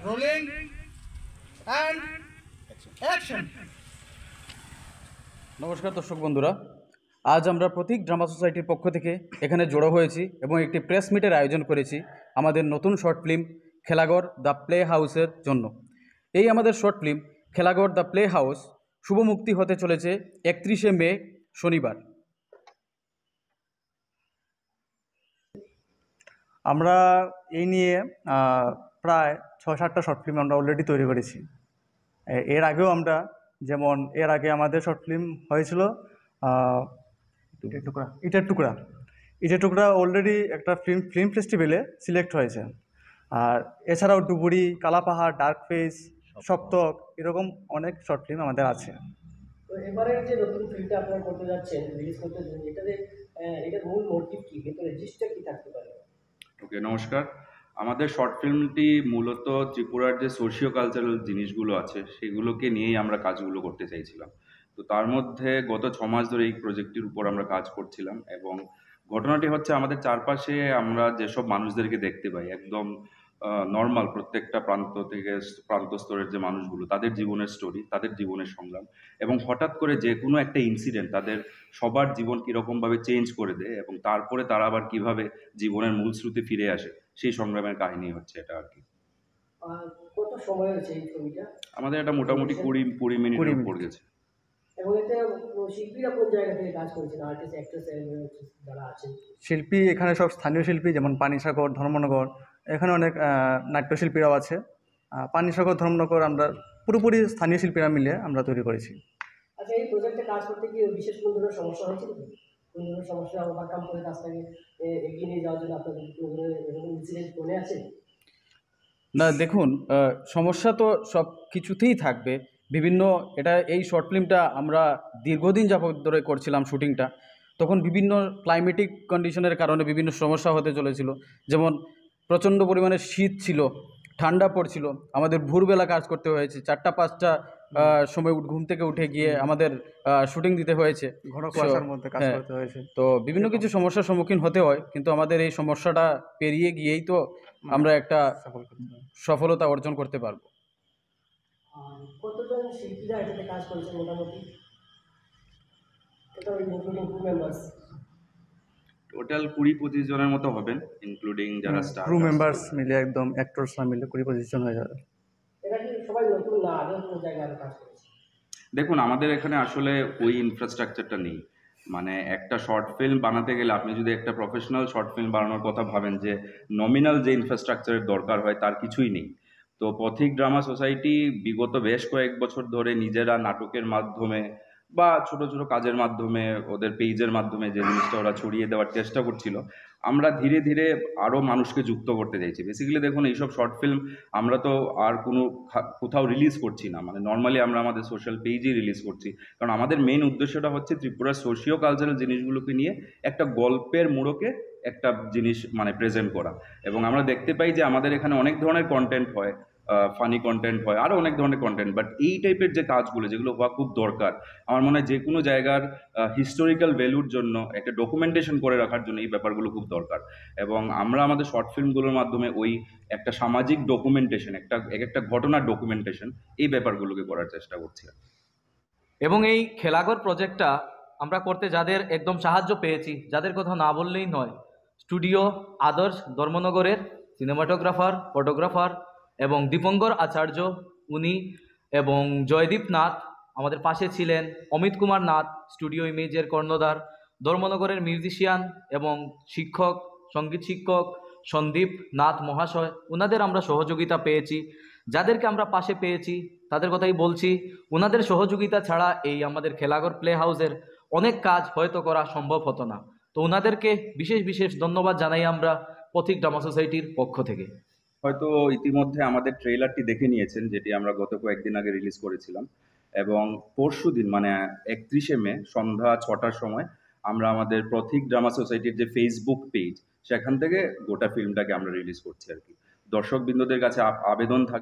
Rolling and action. নমস্কার দর্শক বন্ধুরা, আজ আমরা প্রতীক ড্রামা সোসাইটির পক্ষ থেকে এখানে জড়ো হয়েছি এবং একটি প্রেস মিটের আয়োজন করেছি আমাদের নতুন short film Khelaghar the play হাউসের জন্য। এই আমাদের short film Khelaghar the play house শুভ মুক্তি হতে চলেছে 31শে মে শনিবার। আমরা এই নিয়ে প্রায় 6-7টা শর্ট ফিল্ম আমরা অলরেডি তৈরি করেছি। এর আগেও আমরা এর আগে আমাদের শর্ট ফিল্ম হয়েছিল ইটের টুকরা অলরেডি একটা ফিল্ম ফেস্টিভ্যালে সিলেক্ট হয়েছে। আর এছাড়াও ডুবুরি, কালাপাহাড়, ডার্ক ফেস, সপ্তক, এরকম অনেক শর্ট ফিল্ম আমাদের আছে। তো এবারের যে নতুন ফিল্মটা আপনারা করতে যাচ্ছেন, রিলিজ করতে যাচ্ছেন, এটার মূল মোটিভ কী, কিন্তু রেজিস্টার কী থাকতে পারে? ওকে, নমস্কার। আমাদের শর্ট ফিল্মটি মূলত ত্রিপুরার যে সোশিও কালচারাল জিনিসগুলো আছে সেগুলোকে নিয়েই আমরা কাজগুলো করতে চাইছিলাম। তো তার মধ্যে গত 6 মাস ধরে এই প্রজেক্টটির উপর আমরা কাজ করছিলাম এবং ঘটনাটি হচ্ছে আমাদের চারপাশে আমরা যেসব মানুষদেরকে দেখতে পাই একদম নর্মাল, প্রত্যেকটা প্রান্ত স্তরের যে মানুষগুলো, তাদের জীবনের স্টোরি, তাদের জীবনের সংগ্রাম এবং হঠাৎ করে যে কোনো একটা ইনসিডেন্ট তাদের সবার জীবন কীরকমভাবে চেঞ্জ করে দেয় এবং তারপরে তারা আবার কীভাবে জীবনের মূল স্রোতে ফিরে আসে, সেই সংগ্রামের কাহিনী হচ্ছে এটা আর কি। কত সময় হয়েছে এই ছবিটা? আমাদের এটা মোটামুটি 20 মিনিটের উপর গেছে। এবং এতে শিল্পীরা কোন জায়গা থেকে কাজ করেছেন, আর্টিস্ট, অ্যাক্ট্রেস যারা আছেন? শিল্পী এখানে সব স্থানীয় শিল্পী, যেমন পানিসাগর, ধর্মনগর, এখানে অনেক নাট্যশিল্পীরাও আছে। পানিসাগর, ধর্মনগর আমরা পুরোপুরি স্থানীয় শিল্পীরা মিলে আমরা তৈরি করেছি। আচ্ছা, এই প্রজেক্টে কাজ করতে গিয়ে বিশেষ কোন ধরনের সমস্যা হয়েছিল? কোন ধরনের সমস্যা ওভারকাম করে কাজটাকে এগিয়ে নিয়ে যাওয়ার জন্য আপনাদের এরকম ইনসিডেন্ট মনে আছে? না, দেখুন, সমস্যা তো সব কিছুতেই থাকবে। এই শর্ট ফিল্মটা আমরা দীর্ঘদিন যাবত ধরে করছিলাম শুটিংটা। তখন বিভিন্ন ক্লাইমেটিক কন্ডিশনের কারণে বিভিন্ন সমস্যা হতে চলেছিল। যেমন প্রচণ্ড পরিমাণে শীত ছিল, ঠান্ডা পড়ছিল, আমাদের ভোরবেলা কাজ করতে হয়েছে, 4টা-5টা সময় ঘুম থেকে উঠে গিয়ে আমাদের শুটিং দিতে হয়েছে, ঘন কুয়াশার মধ্যে কাজ করতে হয়েছে। তো বিভিন্ন কিছু সমস্যার সম্মুখীন হতে হয়, কিন্তু আমাদের এই সমস্যাটা পেরিয়ে গিয়েই তো আমরা একটা সফলতা অর্জন করতে পারবো। কতজন শিল্পীরা এটাতে কাজ করেছেন মোটামুটি? টোটাল 20-25 জনের মতো হবেন, ইনক্লুডিং যারা স্টার ক্রু মেম্বার্স মিলে, একদম অ্যাক্টরসরা মিলে 20-25 জন হয়ে যাবে। এরা কি সবাই নতুন, না আগে কোনো জায়গায় কাজ করেছে? দেখুন, আমাদের এখানে আসলে ওই ইনফ্রাস্ট্রাকচারটা নেই। মানে একটা শর্ট ফিল্ম বানাতে গেলে আপনি যদি একটা প্রফেশনাল শর্ট ফিল্ম বানানোর কথা ভাবেন, যে নমিনাল যে ইনফ্রাস্ট্রাকচারের দরকার হয় তার কিছুই নেই। তো পথিক ড্রামা সোসাইটি বিগত বেশ কয়েক বছর ধরে নিজেরা নাটকের মাধ্যমে বা ছোট ছোট কাজের মাধ্যমে, ওদের পেজের মাধ্যমে যে জিনিসটা ওরা ছড়িয়ে দেওয়ার চেষ্টা করছিল, আমরা ধীরে ধীরে আরও মানুষকে যুক্ত করতে চাইছি। বেসিক্যালি দেখুন, এইসব শর্ট ফিল্ম আমরা তো আর কোথাও রিলিজ করছি না, মানে নর্মালি আমরা আমাদের সোশ্যাল পেজেই রিলিজ করছি। কারণ আমাদের মেইন উদ্দেশ্যটা হচ্ছে ত্রিপুরার সোশিও কালচারাল জিনিসগুলোকে নিয়ে একটা গল্পের মোড়কে একটা জিনিস মানে প্রেজেন্ট করা। এবং আমরা দেখতে পাই যে আমাদের এখানে অনেক ধরনের কন্টেন্ট হয়, ফানি কন্টেন্ট হয়, আরও অনেক ধরনের কন্টেন্ট, বাট এই টাইপের যে কাজগুলো যেগুলো হওয়া খুব দরকার, আমার মনে হয় যে কোনো জায়গার হিস্টোরিক্যাল ভ্যালুর জন্য একটা ডকুমেন্টেশন করে রাখার জন্য এই ব্যাপারগুলো খুব দরকার। এবং আমরা আমাদের শর্ট ফিল্মগুলোর মাধ্যমে ওই একটা সামাজিক ডকুমেন্টেশন, একটা ঘটনার ডকুমেন্টেশন, এই ব্যাপারগুলোকে করার চেষ্টা করছি। এবং এই খেলাঘর প্রজেক্টটা আমরা করতে যাদের একদম সাহায্য পেয়েছি, যাদের কথা না বললেই নয়, স্টুডিও আদর্শ ধর্মনগরের সিনেমাটোগ্রাফার, ফটোগ্রাফার এবং দীপঙ্কর আচার্য উনি, এবং জয়দীপ নাথ আমাদের পাশে ছিলেন, অমিত কুমার নাথ স্টুডিও ইমেজের কর্ণধার, ধর্মনগরের মিউজিশিয়ান এবং শিক্ষক, সঙ্গীত শিক্ষক সন্দীপ নাথ মহাশয়, ওনাদের আমরা সহযোগিতা পেয়েছি। যাদেরকে আমরা পাশে পেয়েছি তাদের কথাই বলছি, ওনাদের সহযোগিতা ছাড়া এই আমাদের খেলাঘর প্লে হাউসের অনেক কাজ হয়তো করা সম্ভব হতো না। তো ওনাদেরকে বিশেষ বিশেষ ধন্যবাদ জানাই আমরা পথিক ড্রামা সোসাইটির পক্ষ থেকে। হয়তো ইতিমধ্যে আমাদের ট্রেলারটি দেখে নিয়েছেন, যেটি আমরা গত কয়েকদিন আগে রিলিজ করেছিলাম। এবং পরশুদিন মানে 31শে মে সন্ধ্যা 6টার সময় আমরা আমাদের পথিক ড্রামা সোসাইটির যে ফেসবুক পেজ, সেখান থেকে গোটা ফিল্মটাকে আমরা রিলিজ করছি আর কি। দর্শকবৃন্দদের কাছে আবেদন থাকে